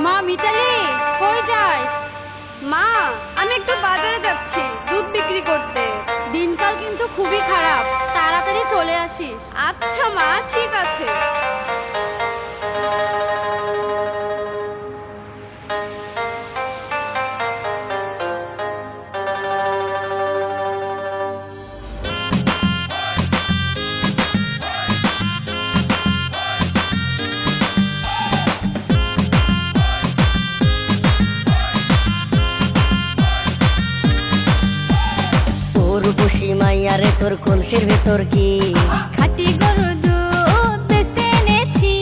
মা মিতালি, কই যাস? মা, আমি একটু বাজারে যাচ্ছি দুধ বিক্রি করতে। দিনকাল কিন্তু খুবই খারাপ, তাড়াতাড়ি চলে আসিস। আচ্ছা মা, ঠিক আছে। বসি মাইয়ারে তোর কলসির ভেতর কি খাঁটি গরুর দুধ বেচতে এনেছি।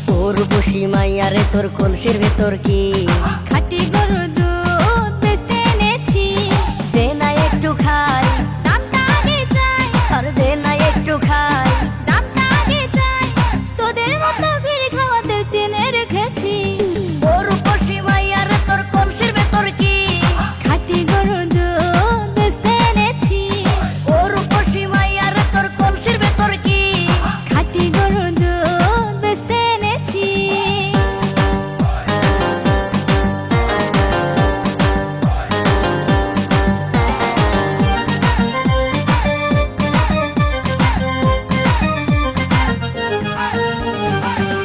তোর বসি মাইয়ারে তোর কলসির ভেতর কি খাঁটি গরুর দুধ বেচতে এনেছি। দে না একটু খাই, দামটা আগে চাই, আর দে না একটু খাই। দামটা আগে চাই, তোদের মতো ভিড় খাওয়াদের চেনে রেখেছি। তোর বসি মাইয়ারে তোর কলসির ভেতর কি খাঁটি গরুর দুধ বেচতে এনেছি। তোর বসি মাইয়ারে তোর কলসির ভেতর কি খাঁটি গরুর দুধ বেচতে এনেছি।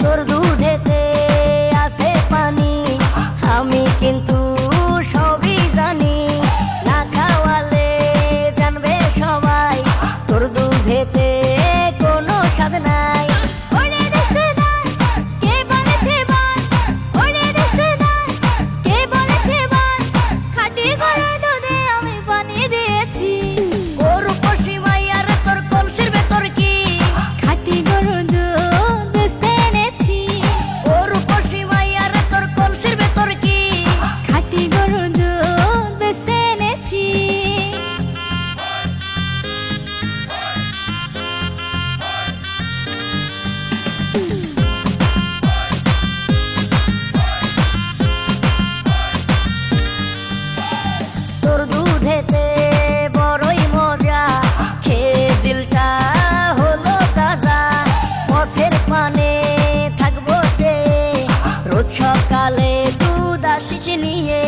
তোর দুধেতে আছে পানি, আমি কিন্তু সবই জানি। না খাওয়ালে জানবে সবাই তোর দুধেতে কোনো স্বাদ নাই। ওরে দুষ্টুর দল, কে বলেছে বল? ওরে দুষ্টুর দল, কে বলেছে বল? খাঁটি গরুর দুধে আমি পানি দিয়েছি। তোর বসি মাইয়ারে তোর কলসির ভেতর কি খাঁটি গরুর দুধ বেচতে এনেছি। তোর বসি মাইয়ারে তোর কলসির ভেতর কি খাঁটি গরুর দুধ বেচতে এনেছি। তোর দুধেতে বড়ই মজা, খেয়ে দিলটা হলো তাজা। পথের পানে থাকবো যে রোজ সকালে দুধ আসিস নিয়ে।